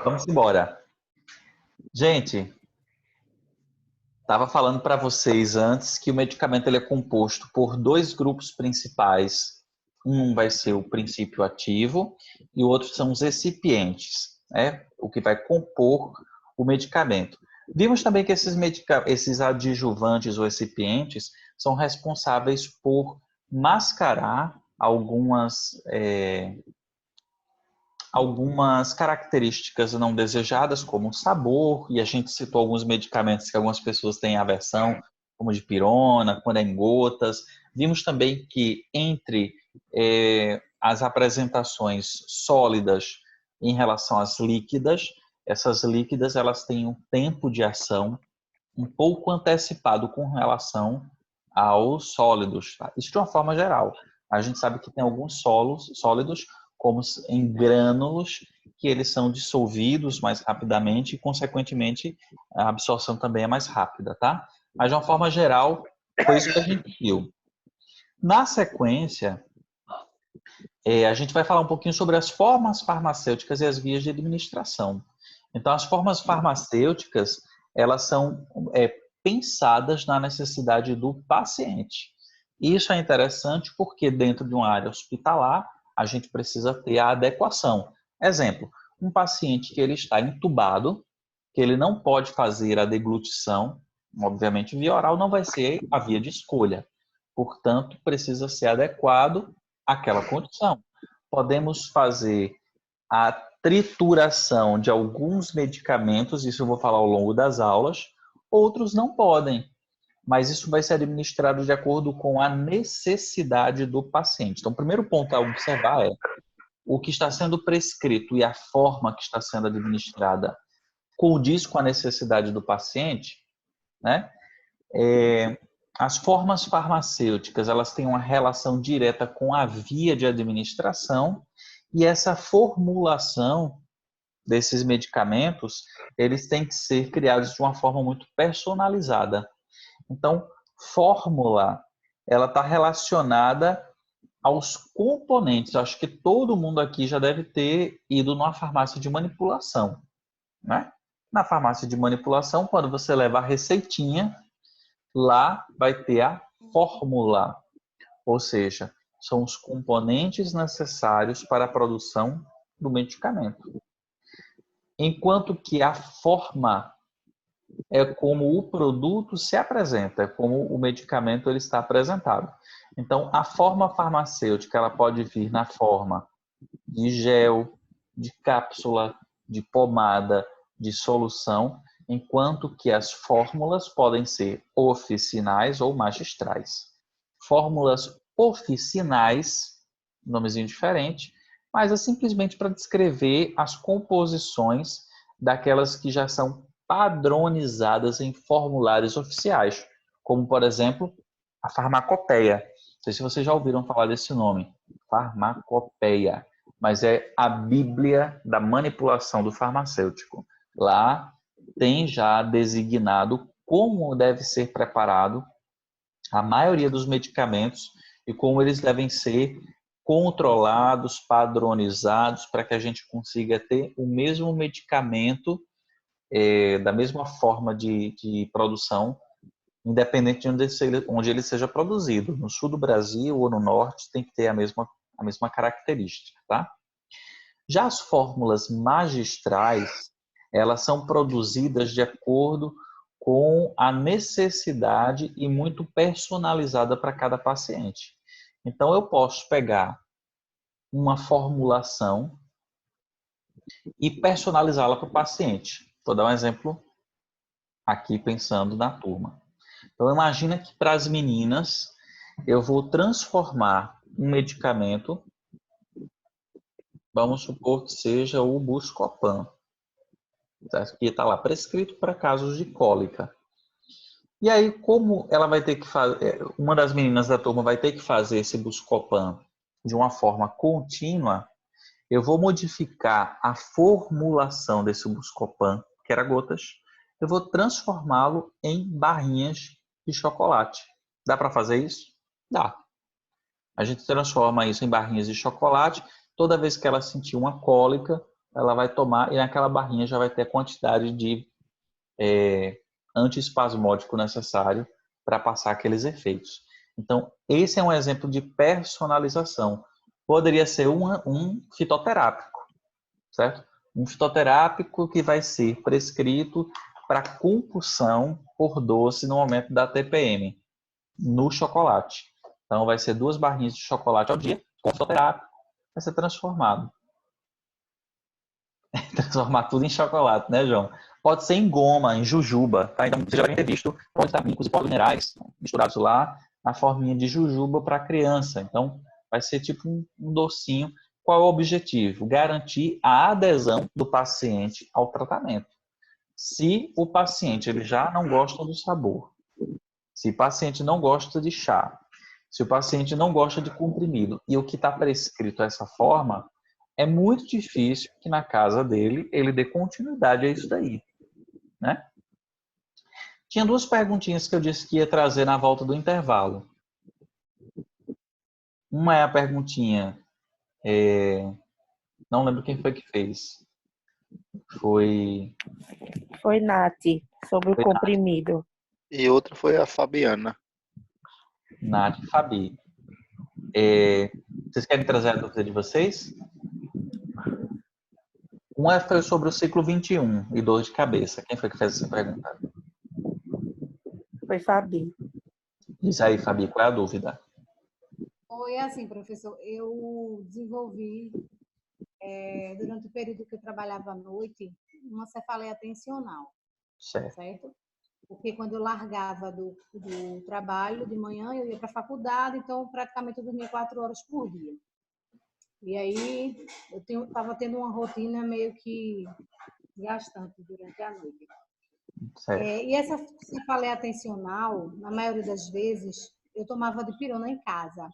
Vamos embora. Gente, estava falando para vocês antes que o medicamento ele é composto por dois grupos principais. Um vai ser o princípio ativo e o outro são os recipientes, né? O que vai compor o medicamento. Vimos também que esses adjuvantes ou recipientes são responsáveis por mascarar algumas características não desejadas, como o sabor, e a gente citou alguns medicamentos que algumas pessoas têm aversão, como dipirona, quando é em gotas. Vimos também que entre as apresentações sólidas em relação às líquidas, essas líquidas elas têm um tempo de ação um pouco antecipado com relação aos sólidos. Tá? Isso de uma forma geral. A gente sabe que tem alguns sólidos, como em grânulos, que eles são dissolvidos mais rapidamente e, consequentemente, a absorção também é mais rápida, tá? Mas, de uma forma geral, foi isso que a gente viu. Na sequência, a gente vai falar um pouquinho sobre as formas farmacêuticas e as vias de administração. Então, as formas farmacêuticas, elas são pensadas na necessidade do paciente. Isso é interessante porque dentro de uma área hospitalar, a gente precisa ter a adequação. Exemplo, um paciente que ele está entubado, que ele não pode fazer a deglutição, obviamente via oral não vai ser a via de escolha. Portanto, precisa ser adequado àquela condição. Podemos fazer a trituração de alguns medicamentos, isso eu vou falar ao longo das aulas, outros não podem, mas isso vai ser administrado de acordo com a necessidade do paciente. Então, o primeiro ponto a observar é o que está sendo prescrito e a forma que está sendo administrada condiz com a necessidade do paciente, né? As formas farmacêuticas, elas têm uma relação direta com a via de administração e essa formulação desses medicamentos, eles têm que ser criados de uma forma muito personalizada. Então, fórmula, ela está relacionada aos componentes. Eu acho que todo mundo aqui já deve ter ido numa farmácia de manipulação, né? Na farmácia de manipulação, quando você leva a receitinha, lá vai ter a fórmula, ou seja, são os componentes necessários para a produção do medicamento. Enquanto que a forma é como o produto se apresenta, é como o medicamento ele está apresentado. Então, a forma farmacêutica ela pode vir na forma de gel, de cápsula, de pomada, de solução, enquanto que as fórmulas podem ser oficinais ou magistrais. Fórmulas oficinais, nomezinho diferente, mas é simplesmente para descrever as composições daquelas que já são padronizadas em formulários oficiais, como, por exemplo, a farmacopeia. Não sei se vocês já ouviram falar desse nome, farmacopeia, mas é a Bíblia da manipulação do farmacêutico. Lá tem já designado como deve ser preparado a maioria dos medicamentos e como eles devem ser controlados, padronizados, para que a gente consiga ter o mesmo medicamento da mesma forma de produção, independente de onde ele seja produzido. No sul do Brasil ou no norte, tem que ter a mesma característica, tá? Já as fórmulas magistrais, elas são produzidas de acordo com a necessidade e muito personalizada para cada paciente. Então, eu posso pegar uma formulação e personalizá-la para o paciente. Vou dar um exemplo aqui pensando na turma. Então, imagina que para as meninas eu vou transformar um medicamento, vamos supor que seja o Buscopan, que está lá prescrito para casos de cólica. E aí, como ela vai ter que fazer, uma das meninas da turma vai ter que fazer esse Buscopan de uma forma contínua, eu vou modificar a formulação desse Buscopan, que era gotas, eu vou transformá-lo em barrinhas de chocolate. Dá para fazer isso? Dá. A gente transforma isso em barrinhas de chocolate. Toda vez que ela sentir uma cólica ela vai tomar e naquela barrinha já vai ter a quantidade de antiespasmódico necessário para passar aqueles efeitos. Então, esse é um exemplo de personalização. Poderia ser um fitoterápico, certo? Um fitoterápico que vai ser prescrito para compulsão por doce no momento da TPM, no chocolate. Então, vai ser 2 barrinhas de chocolate ao dia, com fitoterápico, vai ser transformado. Transformar tudo em chocolate, né, João? Pode ser em goma, em jujuba, tá? Então, você já deve ter visto polivitamínicos e poliminerais misturados lá na forminha de jujuba para criança. Então, vai ser tipo um docinho. Qual é o objetivo? Garantir a adesão do paciente ao tratamento. Se o paciente ele já não gosta do sabor, se o paciente não gosta de chá, se o paciente não gosta de comprimido e o que está prescrito dessa forma, é muito difícil que na casa dele ele dê continuidade a isso daí, né? Tinha 2 perguntinhas que eu disse que ia trazer na volta do intervalo. Uma é a perguntinha, não lembro quem foi que fez. Foi Nath, sobre o comprimido. E outra foi a Fabiana. Nath e Fabi. Vocês querem trazer a dúvida de vocês? Uma foi sobre o ciclo 21 e dor de cabeça. Quem foi que fez essa pergunta? Foi Fabi. Diz aí, Fabi, qual é a dúvida? Foi assim, professor, eu desenvolvi, durante o período que eu trabalhava à noite, uma cefaleia atencional, certo? Porque quando eu largava do trabalho de manhã, eu ia para a faculdade, então praticamente eu dormia 4 horas por dia. E aí eu estava tendo uma rotina meio que gastante durante a noite. E essa cefaleia atencional, na maioria das vezes, eu tomava dipirona em casa.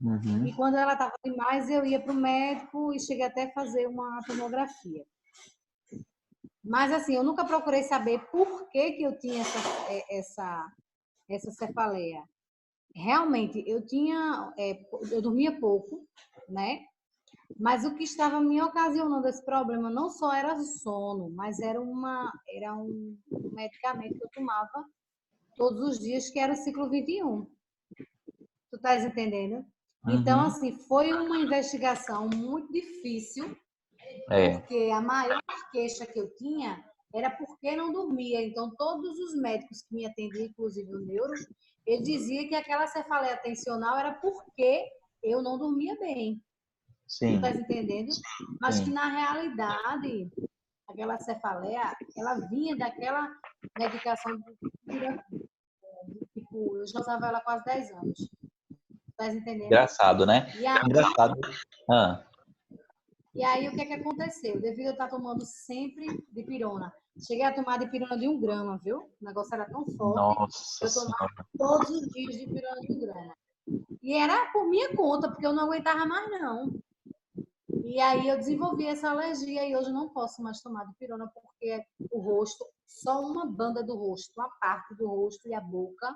Uhum. E quando ela estava demais, eu ia para o médico e cheguei até a fazer uma tomografia. Mas, assim, eu nunca procurei saber por que eu tinha essa cefaleia. Realmente, eu dormia pouco, né? Mas o que estava me ocasionando esse problema não só era sono, mas era um medicamento que eu tomava todos os dias, que era o ciclo 21. Tu estás entendendo? Então, assim, foi uma investigação muito difícil, porque a maior queixa que eu tinha era porque não dormia. Então, todos os médicos que me atendiam, inclusive o neuro, ele dizia que aquela cefaleia atencional era porque eu não dormia bem. Sim. Tu estás entendendo? Mas que, na realidade, aquela cefaleia, ela vinha daquela medicação tipo, eu já usava ela há quase 10 anos. Estás entendendo? Engraçado, né? Engraçado. E aí, o que aconteceu? Devido a eu estar tomando sempre dipirona. Cheguei a tomar dipirona de 1 grama, viu? O negócio era tão forte. Nossa, eu tomava todos os dias dipirona de 1 grama. E era por minha conta, porque eu não aguentava mais, não. E aí eu desenvolvi essa alergia e hoje não posso mais tomar dipirona porque o rosto, só uma banda do rosto, uma parte do rosto e a boca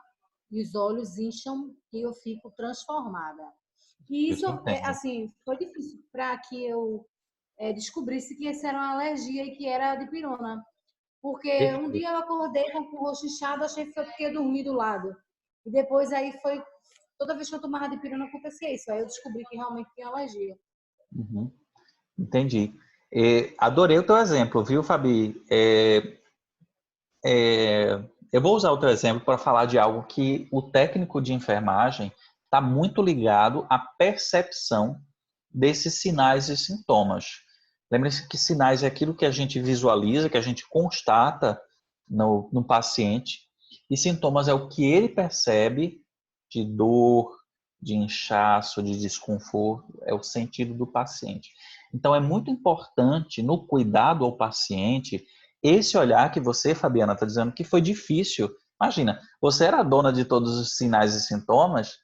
e os olhos incham e eu fico transformada. E isso, assim, foi difícil para que eu descobrisse que isso era uma alergia e que era dipirona. Porque um dia eu acordei com o rosto inchado, achei que foi porque eu dormi do lado. E depois aí foi, toda vez que eu tomava dipirona acontecia isso. Aí eu descobri que realmente tinha alergia. Uhum. Entendi. Adorei o teu exemplo, viu, Fabi? Eu vou usar o teu exemplo para falar de algo que o técnico de enfermagem está muito ligado à percepção desses sinais e sintomas. Lembre-se que sinais é aquilo que a gente visualiza, que a gente constata no paciente, e sintomas é o que ele percebe de dor, de inchaço, de desconforto, é o sentido do paciente. Então, é muito importante no cuidado ao paciente esse olhar que você, Fabiana, está dizendo que foi difícil. Imagina, você era a dona de todos os sinais e sintomas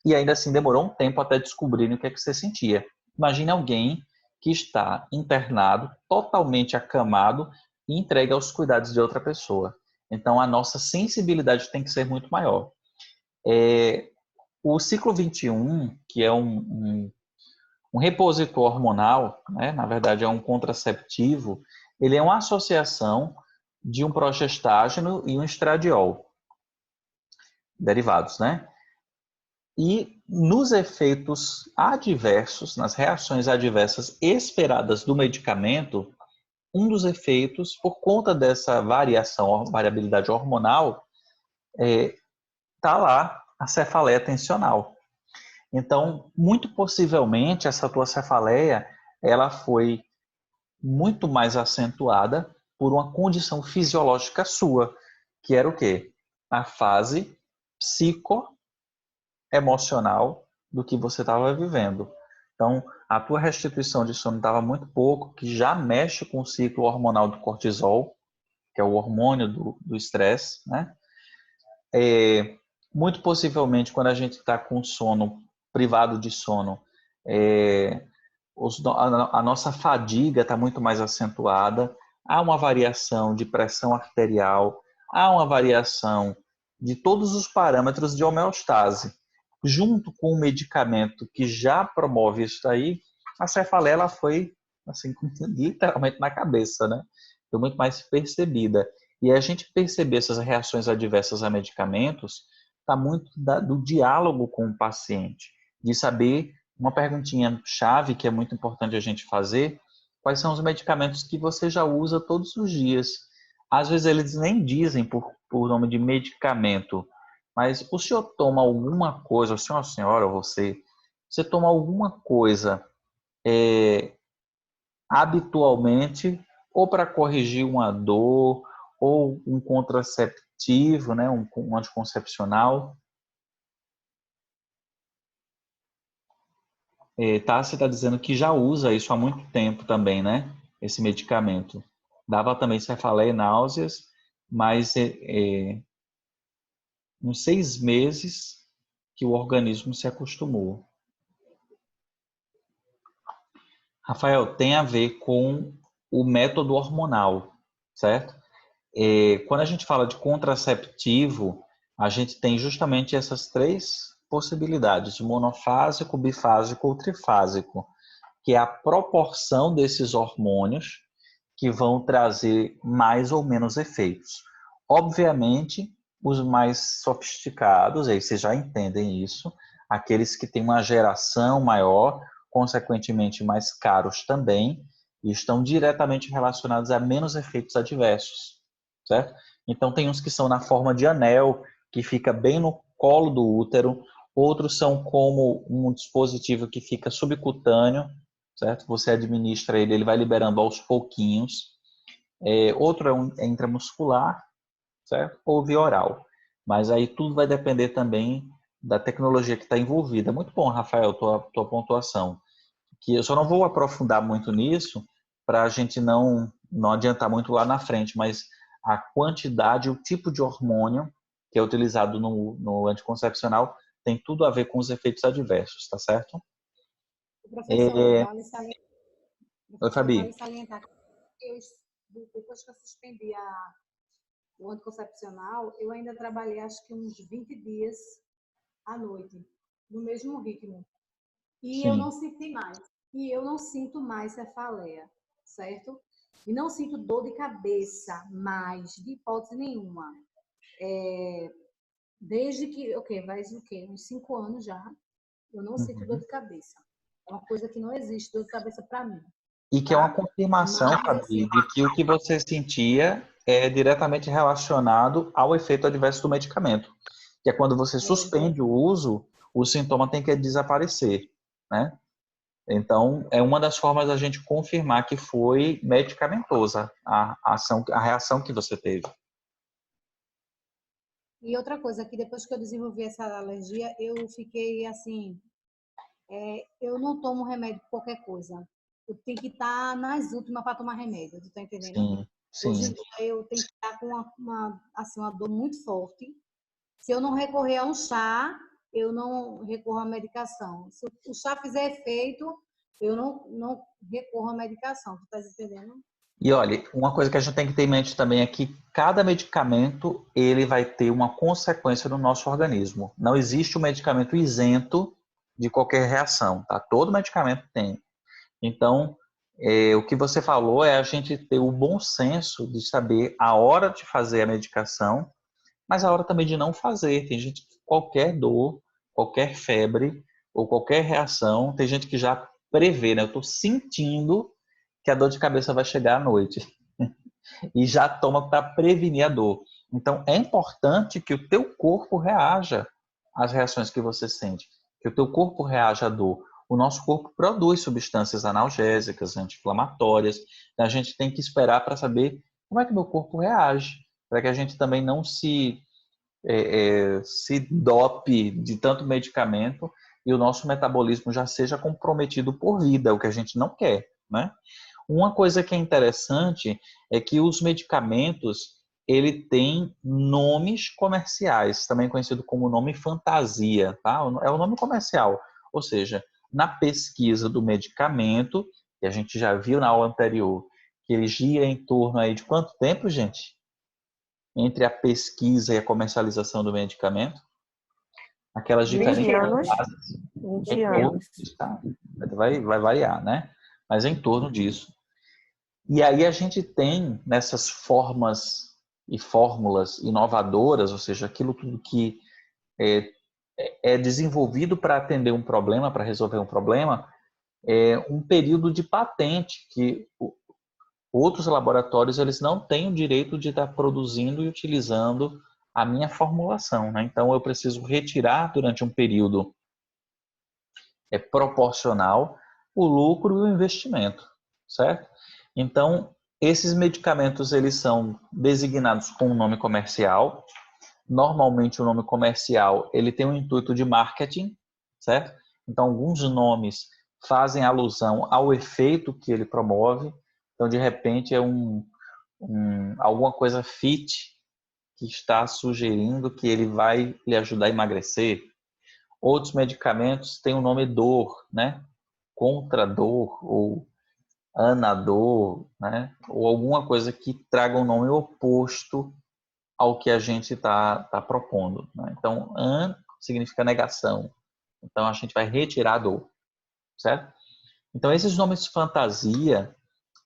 e ainda assim demorou um tempo até descobrirem o que é que você sentia. Imagine alguém que está internado, totalmente acamado e entregue aos cuidados de outra pessoa. Então, a nossa sensibilidade tem que ser muito maior. O ciclo 21, que é um Um repositor hormonal, né, na verdade é um contraceptivo, ele é uma associação de um progestágeno e um estradiol, derivados, né? E nos efeitos adversos, nas reações adversas esperadas do medicamento, um dos efeitos, por conta dessa variabilidade hormonal, está lá a cefaleia tensional. Então, muito possivelmente, essa tua cefaleia, ela foi muito mais acentuada por uma condição fisiológica sua, que era o quê? A fase psicoemocional do que você estava vivendo. Então, a tua restituição de sono estava muito pouco, que já mexe com o ciclo hormonal do cortisol, que é o hormônio do estresse, né? Muito possivelmente, quando a gente está com sono privado de sono, a nossa fadiga está muito mais acentuada, há uma variação de pressão arterial, há uma variação de todos os parâmetros de homeostase. Junto com o medicamento que já promove isso daí, a cefaleia ela foi assim, literalmente na cabeça, né? Foi muito mais percebida. E a gente perceber essas reações adversas a medicamentos está muito do diálogo com o paciente, de saber uma perguntinha chave que é muito importante a gente fazer: quais são os medicamentos que você já usa todos os dias? Às vezes eles nem dizem por nome de medicamento, mas o senhor toma alguma coisa, o senhor, a senhora, ou você toma alguma coisa habitualmente, ou para corrigir uma dor, ou um contraceptivo, né, um anticoncepcional? Você está dizendo que já usa isso há muito tempo também, né? Esse medicamento. Dava também cefaleia e náuseas, mas uns 6 meses que o organismo se acostumou. Rafael, tem a ver com o método hormonal, certo? Quando a gente fala de contraceptivo, a gente tem justamente essas 3 possibilidades: monofásico, bifásico ou trifásico, que é a proporção desses hormônios que vão trazer mais ou menos efeitos. Obviamente, os mais sofisticados, aí vocês já entendem isso, aqueles que têm uma geração maior, consequentemente mais caros também, e estão diretamente relacionados a menos efeitos adversos, certo? Então, tem uns que são na forma de anel, que fica bem no colo do útero, outros são como um dispositivo que fica subcutâneo, certo? Você administra ele, ele vai liberando aos pouquinhos. Outro é intramuscular, certo? Ou via oral. Mas aí tudo vai depender também da tecnologia que está envolvida. Muito bom, Rafael, tua pontuação. Que eu só não vou aprofundar muito nisso para a gente não adiantar muito lá na frente, mas a quantidade, o tipo de hormônio que é utilizado no anticoncepcional tem tudo a ver com os efeitos adversos, tá certo? Professor, Oi, Fabi. vale salientar que depois que eu suspendi o anticoncepcional, eu ainda trabalhei acho que uns 20 dias à noite, no mesmo ritmo. E Sim. eu não senti mais. E eu não sinto mais cefaleia, certo? E não sinto dor de cabeça mais, de hipótese nenhuma. Desde que, uns 5 anos já, eu não sinto dor de cabeça. É uma coisa que não existe, dor de cabeça para mim. E que é uma confirmação, Mas, Fabi, assim, de que o que você sentia é diretamente relacionado ao efeito adverso do medicamento. Que é quando você suspende o uso, o sintoma tem que desaparecer, né? Então, é uma das formas da gente confirmar que foi medicamentosa a reação que você teve. E outra coisa, que depois que eu desenvolvi essa alergia, eu fiquei assim, eu não tomo remédio por qualquer coisa. Eu tenho que estar nas últimas para tomar remédio, tu tá entendendo? Sim, Hoje sim. em dia eu tenho que estar com uma dor muito forte. Se eu não recorrer a um chá, eu não recorro à medicação. Se o chá fizer efeito, eu não recorro à medicação, tu tá entendendo? E olha, uma coisa que a gente tem que ter em mente também é que cada medicamento ele vai ter uma consequência no nosso organismo. Não existe um medicamento isento de qualquer reação, tá? Todo medicamento tem. Então, o que você falou é a gente ter o bom senso de saber a hora de fazer a medicação, mas a hora também de não fazer. Tem gente que qualquer dor, qualquer febre ou qualquer reação, tem gente que já prevê, né? Eu estou sentindo que a dor de cabeça vai chegar à noite e já toma para prevenir a dor. Então, é importante que o teu corpo reaja às reações que você sente, que o teu corpo reaja à dor. O nosso corpo produz substâncias analgésicas, anti-inflamatórias. A gente tem que esperar para saber como é que o meu corpo reage, para que a gente também não se dope de tanto medicamento e o nosso metabolismo já seja comprometido por vida, o que a gente não quer, né? Uma coisa que é interessante é que os medicamentos, ele tem nomes comerciais, também conhecido como nome fantasia, tá? É o nome comercial, ou seja, na pesquisa do medicamento, que a gente já viu na aula anterior, que ele gira em torno aí de quanto tempo, gente? Entre a pesquisa e a comercialização do medicamento? Aquelas 20 diferentes anos. fases. 20 Em torno anos. disso, tá? Vai variar, né? Mas é em torno disso. E aí a gente tem nessas formas e fórmulas inovadoras, ou seja, aquilo tudo que é desenvolvido para atender um problema, para resolver um problema, um período de patente que outros laboratórios eles não têm o direito de estar produzindo e utilizando a minha formulação, né? Então eu preciso retirar durante um período proporcional o lucro e o investimento, certo? Então esses medicamentos eles são designados com um nome comercial. Normalmente o nome comercial ele tem um intuito de marketing, certo? Então alguns nomes fazem alusão ao efeito que ele promove. Então de repente é alguma coisa fit que está sugerindo que ele vai lhe ajudar a emagrecer. Outros medicamentos têm o nome dor, né? Contra dor ou anador, né? Ou alguma coisa que traga um nome oposto ao que a gente está propondo, né? Então, an significa negação. Então, a gente vai retirar a dor, certo? Então, esses nomes fantasia,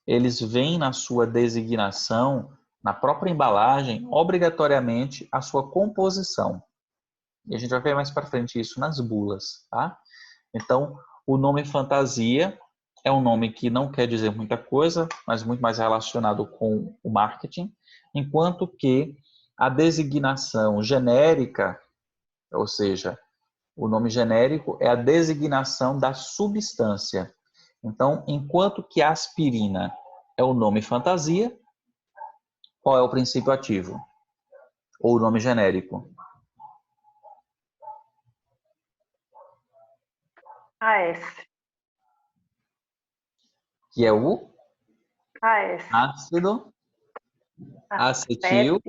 eles vêm na sua designação, na própria embalagem, obrigatoriamente a sua composição. E a gente vai ver mais para frente isso nas bulas, tá? Então, o nome fantasia é um nome que não quer dizer muita coisa, mas muito mais relacionado com o marketing, enquanto que a designação genérica, ou seja, o nome genérico é a designação da substância. Então, enquanto que a aspirina é o nome fantasia, qual é o princípio ativo? Ou o nome genérico? AS. Que é o AS. ácido acetil.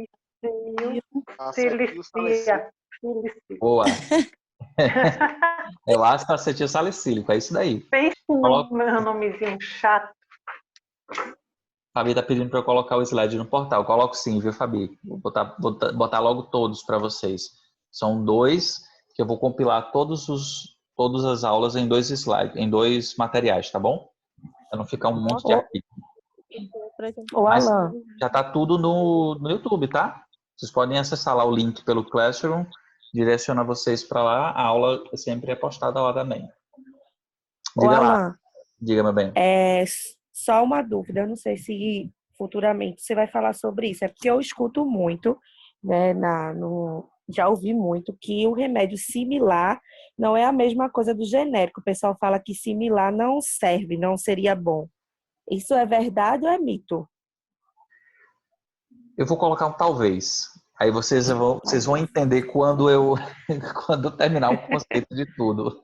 Silicília. Boa. É o ácido acetil salicílico, é isso daí. Pensa Coloca... meu nomezinho chato. Fabi tá pedindo para eu colocar o slide no portal. Coloco sim, viu, Fabi? Vou botar logo todos para vocês. São 2 que eu vou compilar todas as aulas em 2 slides, em 2 materiais, tá bom? Para não ficar um monte de arquivo. O Mas Alan. já tá tudo no YouTube, tá? Vocês podem acessar lá o link pelo Classroom, direciona vocês para lá. A aula sempre é postada lá também. O Diga lá. Alan, Diga, meu bem. só uma dúvida, eu não sei se futuramente você vai falar sobre isso, é porque eu escuto muito, né, já ouvi muito que o remédio similar não é a mesma coisa do genérico. O pessoal fala que similar não serve, não seria bom. Isso é verdade ou é mito? Eu vou colocar um talvez. Aí vocês vão entender quando eu terminar o conceito de tudo.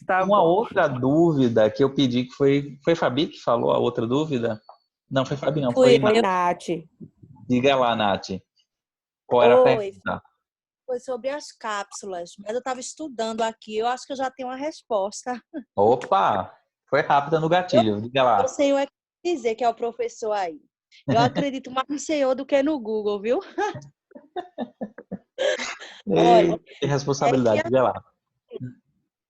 Tá Uma bom. outra dúvida que eu pedi, que foi Fabi que falou a outra dúvida? Não, foi Fabi não, Foi foi Nath. Diga lá, Nath. Qual era a pergunta? Foi sobre as cápsulas, mas eu estava estudando aqui, eu acho que eu já tenho uma resposta. Opa! Foi rápida no gatilho, diga O lá. senhor é que dizer que é o professor aí. Eu acredito mais no senhor do que no Google, viu? Olha, Que responsabilidade, diga lá.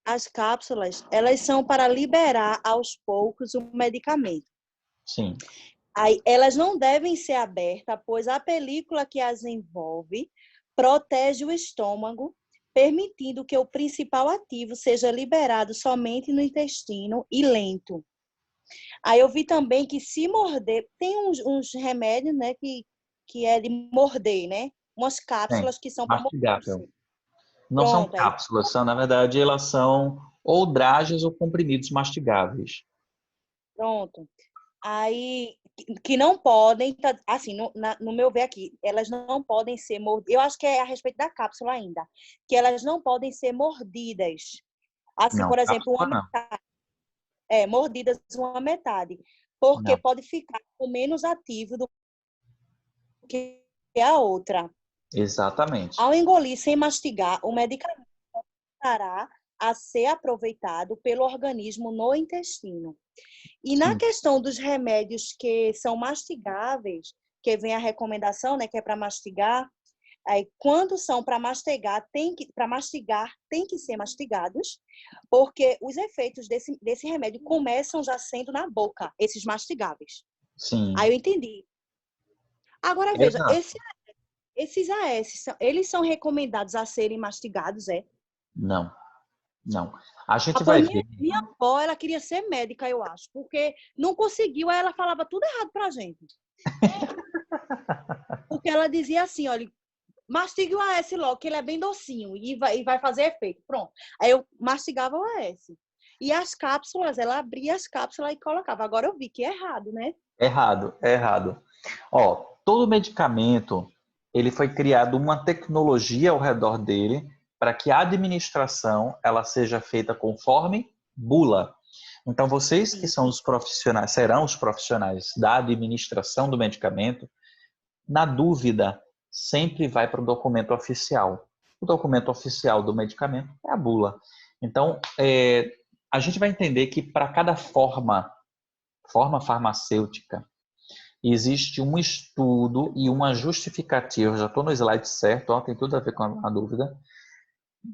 as cápsulas, elas são para liberar aos poucos o medicamento. Sim, Aí, elas não devem ser abertas, pois a película que as envolve protege o estômago, permitindo que o principal ativo seja liberado somente no intestino e lento. Aí eu vi também que se morder, tem uns remédios, né, que é de morder, né? Umas tem. cápsulas que são para Mastigável. morder. Não são Pronto, aí cápsulas, são, na verdade, elas são ou drágeis ou comprimidos mastigáveis. pronto. Aí que não podem, assim, no meu ver aqui, elas não podem ser mordidas. Eu acho que é a respeito da cápsula ainda, que elas não podem ser mordidas. Assim, Não, por exemplo, cápsula não. mordidas uma metade, porque Não, pode ficar com menos ativo do que a outra. exatamente. Ao engolir sem mastigar, o medicamento passará a ser aproveitado pelo organismo no intestino. E na Sim, questão dos remédios que são mastigáveis, que vem a recomendação, né, que é para mastigar, aí quando são para mastigar, tem que ser mastigados, porque os efeitos desse remédio começam já sendo na boca, esses mastigáveis. sim, Aí eu entendi. Agora veja, exato. esses AS, eles são recomendados a serem mastigados, é? Não, não. A gente Após vai ver. minha avó, ela queria ser médica, eu acho, porque não conseguiu, aí ela falava tudo errado pra gente. Porque ela dizia assim, olha, mastigue o AS logo, que ele é bem docinho e vai fazer efeito. Pronto. Aí eu mastigava o AS. E as cápsulas, ela abria as cápsulas e colocava. Agora eu vi que é errado, né? Errado, é errado. Ó, todo medicamento, ele foi criado uma tecnologia ao redor dele para que a administração ela seja feita conforme bula. Então, vocês que Sim. são os profissionais, serão os profissionais da administração do medicamento, na dúvida, sempre vai para o documento oficial. O documento oficial do medicamento é a bula. Então, a gente vai entender que para cada forma farmacêutica, existe um estudo e uma justificativa, já estou no slide certo, ó, tem tudo a ver com a dúvida,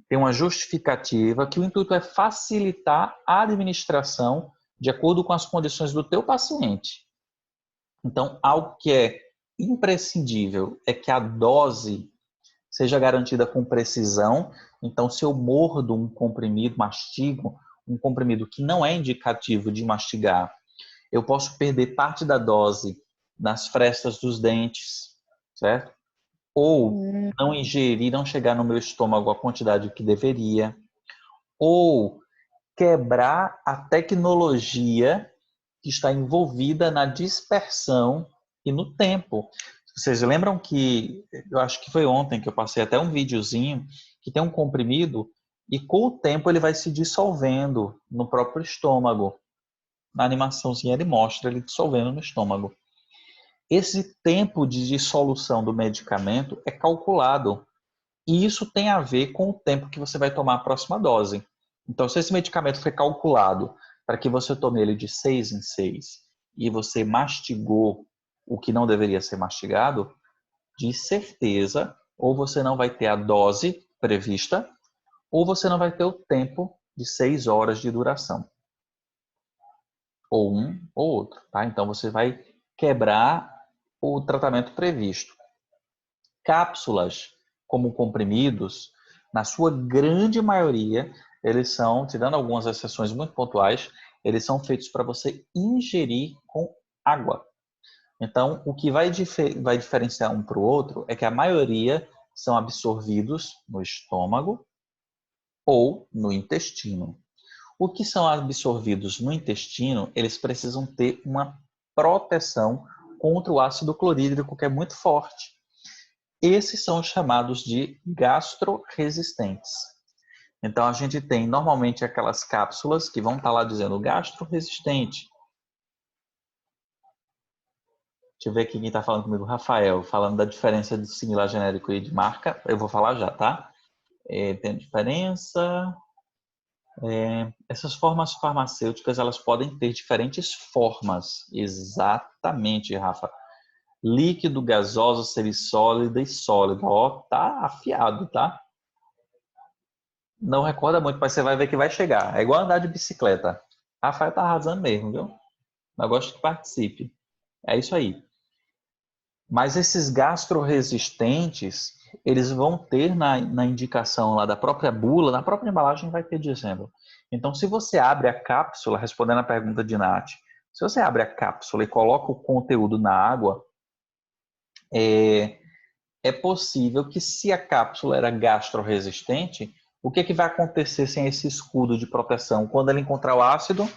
tem uma justificativa que o intuito é facilitar a administração de acordo com as condições do teu paciente. Então, algo que é imprescindível é que a dose seja garantida com precisão. Então, se eu mordo um comprimido, mastigo um comprimido que não é indicativo de mastigar, eu posso perder parte da dose nas frestas dos dentes, certo? Ou não ingerir, não chegar no meu estômago a quantidade que deveria, ou quebrar a tecnologia que está envolvida na dispersão e no tempo. Vocês lembram que, eu acho que foi ontem que eu passei até um videozinho, que tem um comprimido e com o tempo ele vai se dissolvendo no próprio estômago. Na animaçãozinha ele mostra ele dissolvendo no estômago. Esse tempo de dissolução do medicamento é calculado. E isso tem a ver com o tempo que você vai tomar a próxima dose. Então, se esse medicamento foi calculado para que você tome ele de 6 em 6 e você mastigou o que não deveria ser mastigado, de certeza, ou você não vai ter a dose prevista, ou você não vai ter o tempo de 6 horas de duração. Ou um ou outro, tá? Então, você vai quebrar o tratamento previsto. Cápsulas, como comprimidos, na sua grande maioria, eles são, tirando algumas exceções muito pontuais, eles são feitos para você ingerir com água. Então, o que vai diferenciar um para o outro é que a maioria são absorvidos no estômago ou no intestino. O que são absorvidos no intestino, eles precisam ter uma proteção contra o ácido clorídrico, que é muito forte. Esses são os chamados de gastroresistentes. Então, a gente tem normalmente aquelas cápsulas que vão estar lá dizendo gastroresistente. Deixa eu ver aqui quem está falando comigo. Rafael, falando da diferença de similar genérico e de marca. Eu vou falar já, tá? Tem diferença. Essas formas farmacêuticas, elas podem ter diferentes formas. Exatamente, Rafa. Líquido, gasosa, semissólida e sólida. Ó, tá afiado, tá? Não recorda muito, mas você vai ver que vai chegar. É igual andar de bicicleta. Rafael tá arrasando mesmo, viu? Eu gosto que participe. É isso aí. Mas esses gastroresistentes, eles vão ter na indicação lá da própria bula, na própria embalagem vai ter dizendo. Então, se você abre a cápsula, respondendo a pergunta de Nath, se você abre a cápsula e coloca o conteúdo na água, é possível que se a cápsula era gastroresistente, o que vai acontecer sem esse escudo de proteção? Quando ele encontrar o ácido,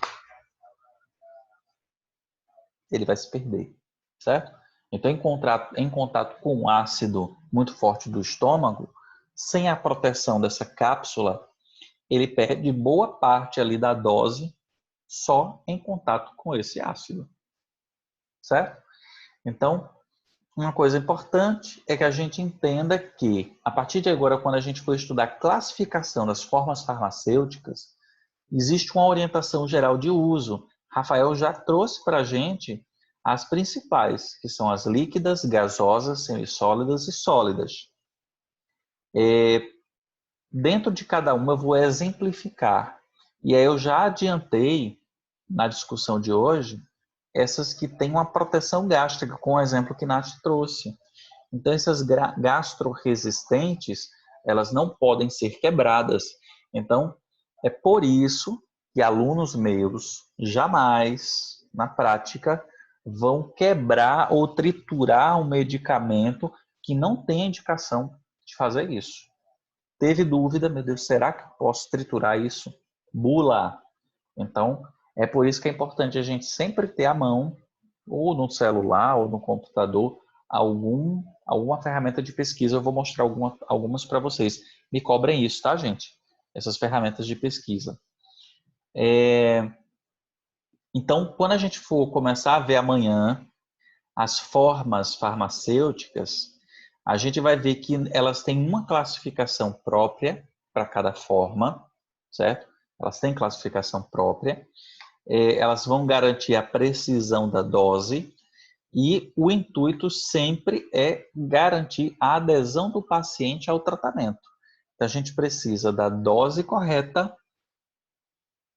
ele vai se perder, certo? Então, em contato com um ácido muito forte do estômago, sem a proteção dessa cápsula, ele perde boa parte ali da dose só em contato com esse ácido, certo? Então, uma coisa importante é que a gente entenda que, a partir de agora, quando a gente for estudar a classificação das formas farmacêuticas, existe uma orientação geral de uso. Rafael já trouxe para a gente as principais, que são as líquidas, gasosas, semissólidas e sólidas. Dentro de cada uma eu vou exemplificar. E aí eu já adiantei, na discussão de hoje, essas que têm uma proteção gástrica, com o exemplo que Nath trouxe. Então, essas gastroresistentes, elas não podem ser quebradas. Então, é por isso que alunos meus jamais, na prática, vão quebrar ou triturar um medicamento que não tem indicação de fazer isso. Teve dúvida, meu Deus, será que posso triturar isso? Bula! Então, é por isso que é importante a gente sempre ter à mão, ou no celular, ou no computador, alguma ferramenta de pesquisa. Eu vou mostrar algumas para vocês. Me cobrem isso, tá, gente? Essas ferramentas de pesquisa. Então, quando a gente for começar a ver amanhã as formas farmacêuticas, a gente vai ver que elas têm uma classificação própria para cada forma, certo? Elas têm classificação própria. Elas vão garantir a precisão da dose e o intuito sempre é garantir a adesão do paciente ao tratamento. Então, a gente precisa da dose correta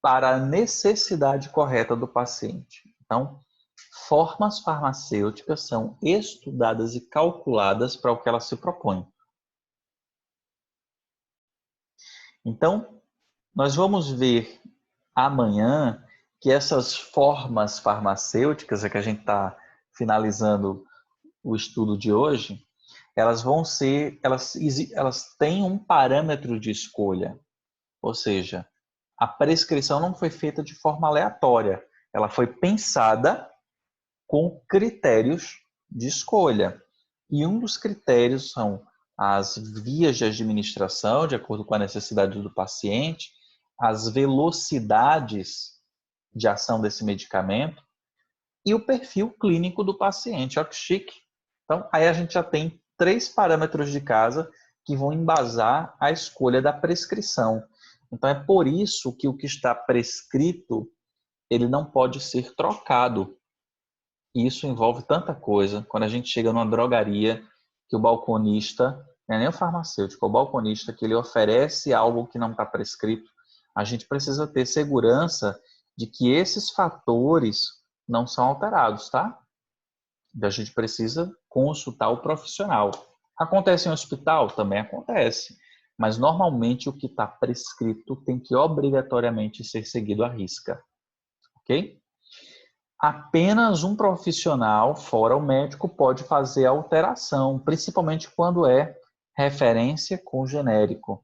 para a necessidade correta do paciente. Então, formas farmacêuticas são estudadas e calculadas para o que elas se propõem. Então, nós vamos ver amanhã que essas formas farmacêuticas, é que a gente está finalizando o estudo de hoje, elas têm um parâmetro de escolha. Ou seja, a prescrição não foi feita de forma aleatória. Ela foi pensada com critérios de escolha. E um dos critérios são as vias de administração, de acordo com a necessidade do paciente, as velocidades de ação desse medicamento e o perfil clínico do paciente. Olha que chique. Então, aí a gente já tem 3 parâmetros de casa que vão embasar a escolha da prescrição. Então, é por isso que o que está prescrito, ele não pode ser trocado. E isso envolve tanta coisa. Quando a gente chega numa drogaria, que o balconista, não é nem o farmacêutico, é o balconista, que ele oferece algo que não está prescrito, a gente precisa ter segurança de que esses fatores não são alterados, tá? A gente precisa consultar o profissional. Acontece em hospital? Também acontece. Mas normalmente o que está prescrito tem que obrigatoriamente ser seguido à risca. Ok? Apenas um profissional, fora o médico, pode fazer alteração, principalmente quando é referência com genérico.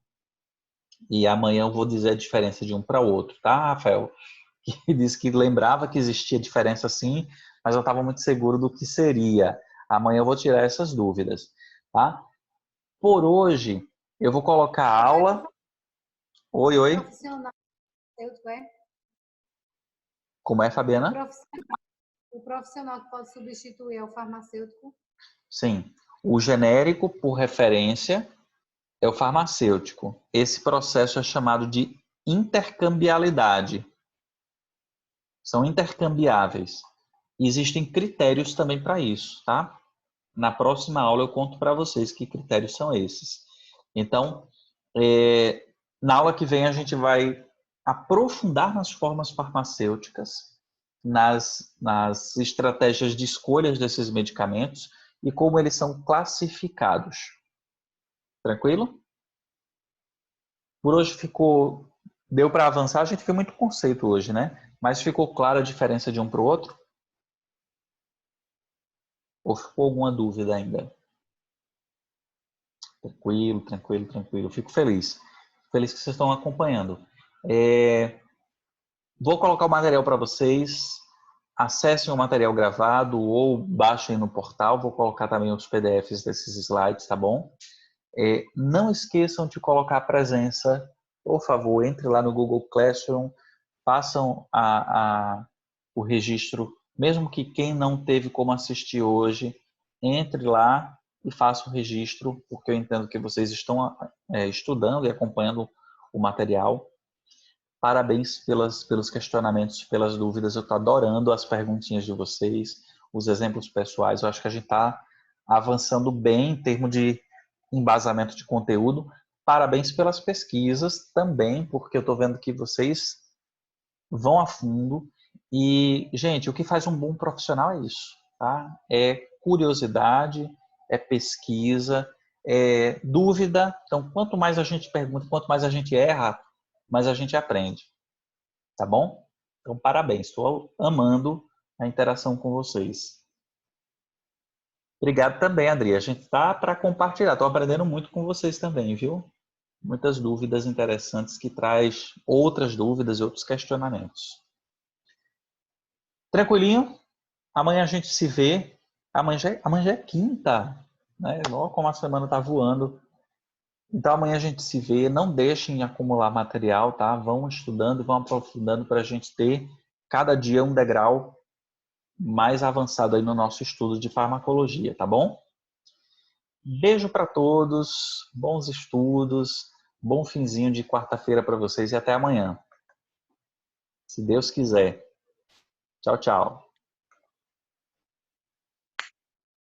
E amanhã eu vou dizer a diferença de um para o outro, tá, Rafael? Que disse que lembrava que existia diferença sim, mas eu estava muito seguro do que seria. Amanhã eu vou tirar essas dúvidas, tá? Por hoje, eu vou colocar a aula. Oi, oi. Profissional farmacêutico, é? Como é, Fabiana? O profissional que pode substituir é o farmacêutico? Sim. O genérico, por referência, é o farmacêutico. Esse processo é chamado de intercambiabilidade. São intercambiáveis. Existem critérios também para isso, tá? Na próxima aula eu conto para vocês que critérios são esses. Então, Na aula que vem a gente vai aprofundar nas formas farmacêuticas, nas estratégias de escolhas desses medicamentos e como eles são classificados. Tranquilo? Por hoje deu para avançar, a gente viu muito conceito hoje, né? Mas ficou clara a diferença de um para o outro? Ou ficou alguma dúvida ainda? Tranquilo, tranquilo, tranquilo. Fico feliz. Feliz que vocês estão acompanhando. Vou colocar o material para vocês. Acessem o material gravado ou baixem no portal. Vou colocar também os PDFs desses slides, tá bom? Não esqueçam de colocar a presença. Por favor, entre lá no Google Classroom, façam o registro. Mesmo que quem não teve como assistir hoje, entre lá e faça o registro, porque eu entendo que vocês estão estudando e acompanhando o material. Parabéns pelos questionamentos, pelas dúvidas. Eu estou adorando as perguntinhas de vocês, os exemplos pessoais. Eu acho que a gente está avançando bem em termos de embasamento de conteúdo. Parabéns pelas pesquisas também, porque eu estou vendo que vocês vão a fundo. E, gente, o que faz um bom profissional é isso, tá? É curiosidade, é pesquisa, é dúvida. Então, quanto mais a gente pergunta, quanto mais a gente erra, mais a gente aprende. Tá bom? Então, parabéns. Estou amando a interação com vocês. Obrigado também, Adri. A gente tá para compartilhar. Estou aprendendo muito com vocês também, viu? Muitas dúvidas interessantes que traz outras dúvidas e outros questionamentos. Tranquilinho? Amanhã a gente se vê. Amanhã já é quinta, né? Olha como a semana está voando. Então amanhã a gente se vê. Não deixem acumular material, tá? Vão estudando, vão aprofundando para a gente ter cada dia um degrau mais avançado aí no nosso estudo de farmacologia, tá bom? Beijo para todos, bons estudos, bom finzinho de quarta-feira para vocês e até amanhã. Se Deus quiser. Tchau, tchau.